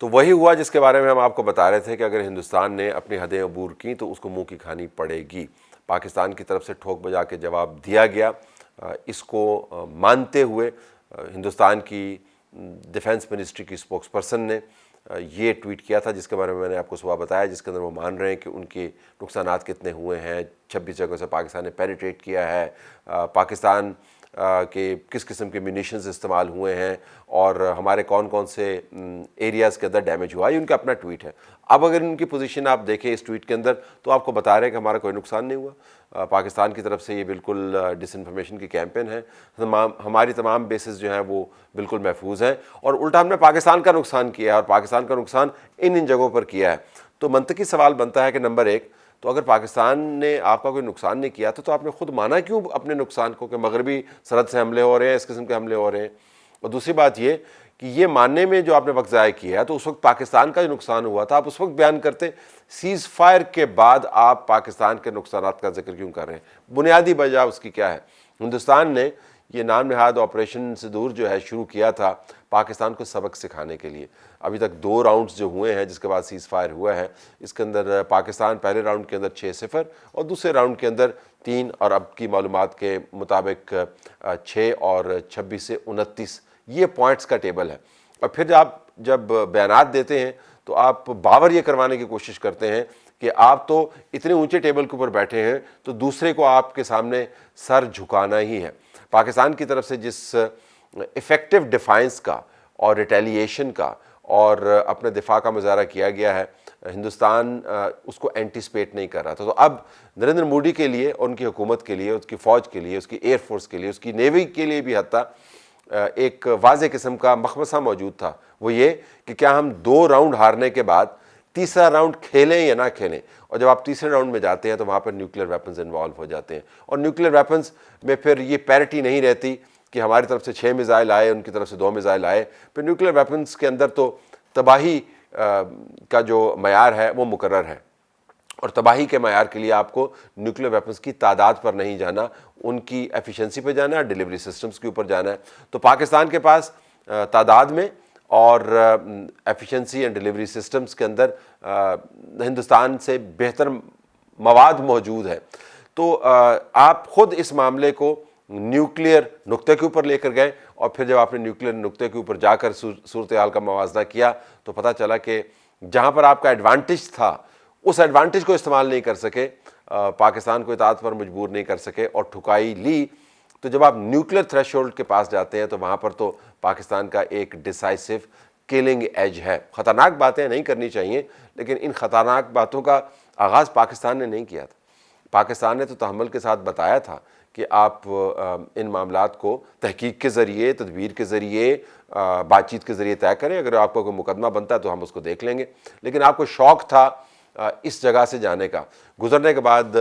تو وہی ہوا جس کے بارے میں ہم آپ کو بتا رہے تھے کہ اگر ہندوستان نے اپنی حدیں عبور کی تو اس کو منہ کی کھانی پڑے گی۔ پاکستان کی طرف سے ٹھوک بجا کے جواب دیا گیا۔ اس کو مانتے ہوئے ہندوستان کی ڈیفنس منسٹری کی اسپوکس پرسن نے یہ ٹویٹ کیا تھا، جس کے بارے میں نے آپ کو صبح بتایا، جس کے اندر وہ مان رہے ہیں کہ ان کے نقصانات کتنے ہوئے ہیں، 26 جگہوں سے پاکستان نے پینیٹریٹ کیا ہے، پاکستان کے کس قسم کے میونیشنز استعمال ہوئے ہیں، اور ہمارے کون کون سے ایریاز کے اندر ڈیمیج ہوا۔ یہ ان کا اپنا ٹویٹ ہے۔ اب اگر ان کی پوزیشن آپ دیکھیں اس ٹویٹ کے اندر تو آپ کو بتا رہے ہیں کہ ہمارا کوئی نقصان نہیں ہوا، پاکستان کی طرف سے یہ بالکل ڈس انفارمیشن کی کیمپین ہے، ہماری تمام بیسز جو ہیں وہ بالکل محفوظ ہیں، اور الٹا ہم نے پاکستان کا نقصان کیا ہے، اور پاکستان کا نقصان ان جگہوں پر کیا ہے۔ تو منطقی سوال بنتا ہے کہ نمبر ایک، تو اگر پاکستان نے آپ کا کوئی نقصان نہیں کیا تو آپ نے خود مانا کیوں اپنے نقصان کو کہ مغربی سرحد سے حملے ہو رہے ہیں، اس قسم کے حملے ہو رہے ہیں؟ اور دوسری بات یہ کہ یہ ماننے میں جو آپ نے وقت ضائع کیا ہے، تو اس وقت پاکستان کا جو نقصان ہوا تھا آپ اس وقت بیان کرتے، سیز فائر کے بعد آپ پاکستان کے نقصانات کا ذکر کیوں کر رہے ہیں؟ بنیادی وجہ اس کی کیا ہے؟ ہندوستان نے یہ نام نہاد آپریشن صدور جو ہے شروع کیا تھا پاکستان کو سبق سکھانے کے لیے۔ ابھی تک 2 راؤنڈز جو ہوئے ہیں جس کے بعد سیز فائر ہوا ہے، اس کے اندر پاکستان پہلے راؤنڈ کے اندر 6-0 اور دوسرے راؤنڈ کے اندر 3، اور اب کی معلومات کے مطابق 6 اور 26 سے 29 یہ پوائنٹس کا ٹیبل ہے۔ اور پھر آپ جب بیانات دیتے ہیں تو آپ باور یہ کروانے کی کوشش کرتے ہیں کہ آپ تو اتنے اونچے ٹیبل کے اوپر بیٹھے ہیں تو دوسرے کو آپ کے سامنے سر جھکانا ہی ہے۔ پاکستان کی طرف سے جس ایفیکٹو ڈیفائنس کا اور ریٹیلیشن کا اور اپنے دفاع کا مظاہرہ کیا گیا ہے، ہندوستان اس کو اینٹیسپیٹ نہیں کر رہا تھا۔ تو اب نریندر مودی کے لیے، ان کی حکومت کے لیے، اس کی فوج کے لیے، اس کی ایئر فورس کے لیے، اس کی نیوی کے لیے بھی حتیٰ ایک واضح قسم کا مخمصہ موجود تھا، وہ یہ کہ کیا ہم 2 راؤنڈ ہارنے کے بعد تیسرا راؤنڈ کھیلیں یا نہ کھیلیں۔ اور جب آپ تیسرے راؤنڈ میں جاتے ہیں تو وہاں پر نیوکلیر ویپنز انوالو ہو جاتے ہیں، اور نیوکلیر ویپنز میں پھر یہ پیرٹی نہیں رہتی کہ ہماری طرف سے 6 میزائل آئے، ان کی طرف سے 2 میزائل آئے۔ پھر نیوکلیر ویپنز کے اندر تو تباہی کا جو معیار ہے وہ مقرر ہے، اور تباہی کے معیار کے لیے آپ کو نیوکلیر ویپنز کی تعداد پر نہیں جانا، ان کی ایفیشنسی پہ جانا ہے، ڈیلیوری سسٹمز کے اوپر جانا ہے۔ تو پاکستان کے پاس تعداد میں اور ایفیشنسی اینڈ ڈیلیوری سسٹمز کے اندر ہندوستان سے بہتر مواد موجود ہے۔ تو آپ خود اس معاملے کو نیوکلیر نقطے کے اوپر لے کر گئے، اور پھر جب آپ نے نیوکلیر نقطے کے اوپر جا کر صورتحال کا موازنہ کیا تو پتہ چلا کہ جہاں پر آپ کا ایڈوانٹیج تھا اس ایڈوانٹیج کو استعمال نہیں کر سکے، پاکستان کو اطاعت پر مجبور نہیں کر سکے اور ٹھکائی لی۔ تو جب آپ نیوکلیر تھریش ہولڈ کے پاس جاتے ہیں تو وہاں پر تو پاکستان کا ایک ڈیسائسو کلنگ ایج ہے۔ خطرناک باتیں نہیں کرنی چاہیے، لیکن ان خطرناک باتوں کا آغاز پاکستان نے نہیں کیا تھا۔ پاکستان نے تو تحمل کے ساتھ بتایا تھا کہ آپ ان معاملات کو تحقیق کے ذریعے، تدبیر کے ذریعے، بات چیت کے ذریعے طے کریں، اگر آپ کو کوئی مقدمہ بنتا ہے تو ہم اس کو دیکھ لیں گے۔ لیکن آپ کو شوق تھا اس جگہ سے جانے کا۔ گزرنے کے بعد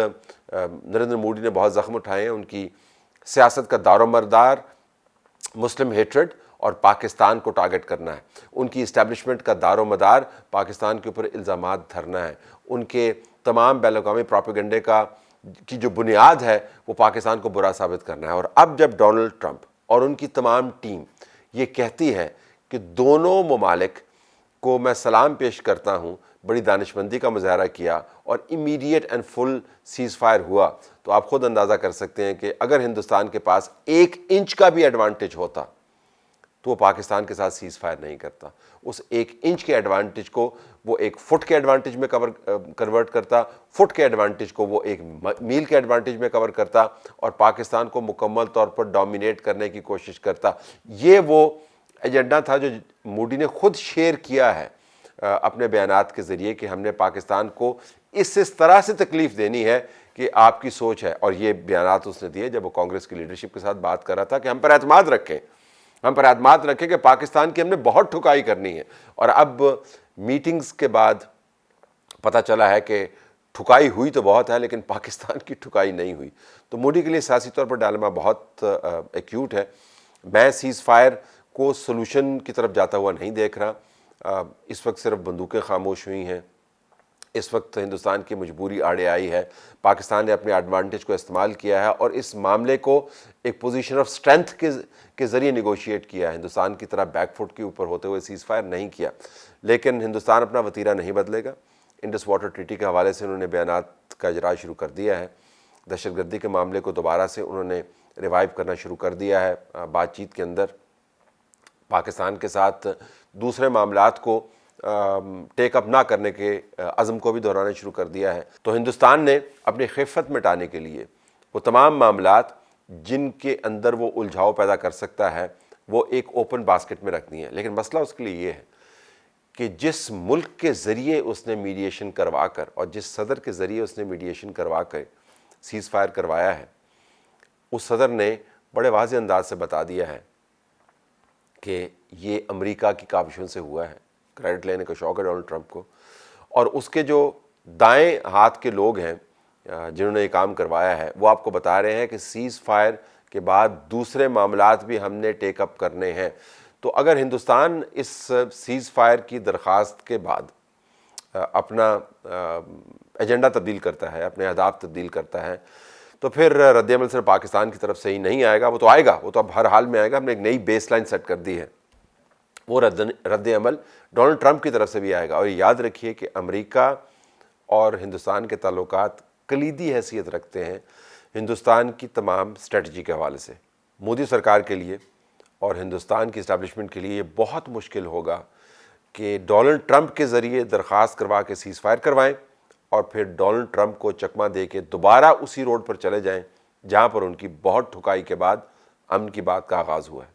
نریندر مودی نے بہت زخم اٹھائے ہیں، ان کی سیاست کا دار و مدار مسلم ہیٹرڈ اور پاکستان کو ٹارگٹ کرنا ہے، ان کی اسٹیبلشمنٹ کا دار و مدار پاکستان کے اوپر الزامات دھرنا ہے، ان کے تمام بین الاقوامی پروپیگنڈے کی جو بنیاد ہے وہ پاکستان کو برا ثابت کرنا ہے۔ اور اب جب ڈونلڈ ٹرمپ اور ان کی تمام ٹیم یہ کہتی ہے کہ دونوں ممالک کو میں سلام پیش کرتا ہوں، بڑی دانشمندی کا مظاہرہ کیا اور immediate and full cease fire ہوا، تو آپ خود اندازہ کر سکتے ہیں کہ اگر ہندوستان کے پاس 1 انچ کا بھی ایڈوانٹیج ہوتا تو وہ پاکستان کے ساتھ سیز فائر نہیں کرتا۔ اس 1 انچ کے ایڈوانٹیج کو وہ 1 فٹ کے ایڈوانٹیج میں کنورٹ کرتا، فٹ کے ایڈوانٹیج کو وہ 1 میل کے ایڈوانٹیج میں کور کرتا، اور پاکستان کو مکمل طور پر ڈومینیٹ کرنے کی کوشش کرتا۔ یہ وہ ایجنڈا تھا جو مودی نے خود شیئر کیا ہے اپنے بیانات کے ذریعے کہ ہم نے پاکستان کو اس طرح سے تکلیف دینی ہے کہ آپ کی سوچ ہے۔ اور یہ بیانات اس نے دیے جب وہ کانگریس کی لیڈرشپ کے ساتھ بات کر رہا تھا کہ ہم پر اعتماد رکھیں، ہم پر اعتماد رکھیں کہ پاکستان کی ہم نے بہت ٹھکائی کرنی ہے۔ اور اب میٹنگز کے بعد پتہ چلا ہے کہ ٹھکائی ہوئی تو بہت ہے لیکن پاکستان کی ٹھکائی نہیں ہوئی۔ تو مودی کے لیے سیاسی طور پر ڈائلما بہت ایکیوٹ ہے۔ میں سیز فائر کو سلوشن کی طرف جاتا ہوا نہیں دیکھ رہا۔ اس وقت صرف بندوقیں خاموش ہوئی ہیں، اس وقت ہندوستان کی مجبوری آڑے آئی ہے، پاکستان نے اپنے ایڈوانٹیج کو استعمال کیا ہے اور اس معاملے کو ایک پوزیشن آف سٹرینتھ کے ذریعے نیگوشیٹ کیا ہے، ہندوستان کی طرح بیک فٹ کے اوپر ہوتے ہوئے سیز فائر نہیں کیا۔ لیکن ہندوستان اپنا وتیرہ نہیں بدلے گا۔ انڈس واٹر ٹریٹی کے حوالے سے انہوں نے بیانات کا اجرا شروع کر دیا ہے، دہشت گردی کے معاملے کو دوبارہ سے انہوں نے ریوائیو کرنا شروع کر دیا ہے، بات چیت کے اندر پاکستان کے ساتھ دوسرے معاملات کو ٹیک اپ نہ کرنے کے عزم کو بھی دہرانا شروع کر دیا ہے۔ تو ہندوستان نے اپنی خفت مٹانے کے لیے وہ تمام معاملات جن کے اندر وہ الجھاؤ پیدا کر سکتا ہے وہ ایک اوپن باسکٹ میں رکھ دی ہیں۔ لیکن مسئلہ اس کے لیے یہ ہے کہ جس ملک کے ذریعے اس نے میڈیشن کروا کر اور جس صدر کے ذریعے اس نے میڈیشن کروا کر سیز فائر کروایا ہے، اس صدر نے بڑے واضح انداز سے بتا دیا ہے کہ یہ امریکہ کی کاوشوں سے ہوا ہے۔ کریڈٹ لینے کا شوق ہے ڈونلڈ ٹرمپ کو، اور اس کے جو دائیں ہاتھ کے لوگ ہیں جنہوں نے یہ کام کروایا ہے وہ آپ کو بتا رہے ہیں کہ سیز فائر کے بعد دوسرے معاملات بھی ہم نے ٹیک اپ کرنے ہیں۔ تو اگر ہندوستان اس سیز فائر کی درخواست کے بعد اپنا ایجنڈا تبدیل کرتا ہے، اپنے اہداف تبدیل کرتا ہے، تو پھر رد عمل صرف پاکستان کی طرف سے ہی نہیں آئے گا، وہ تو آئے گا، وہ تو اب ہر حال میں آئے گا۔ ہم نے ایک نئی بیس لائن سیٹ کر دی ہے، وہ رد عمل ڈونلڈ ٹرمپ کی طرف سے بھی آئے گا۔ اور یاد رکھیے کہ امریکہ اور ہندوستان کے تعلقات کلیدی حیثیت رکھتے ہیں ہندوستان کی تمام اسٹریٹجی کے حوالے سے۔ مودی سرکار کے لیے اور ہندوستان کی اسٹیبلشمنٹ کے لیے یہ بہت مشکل ہوگا کہ ڈونلڈ ٹرمپ کے ذریعے درخواست کروا کے سیز فائر کروائیں اور پھر ڈونلڈ ٹرمپ کو چکمہ دے کے دوبارہ اسی روڈ پر چلے جائیں جہاں پر ان کی بہت ٹھکائی کے بعد امن کی بات کا آغاز ہوا ہے۔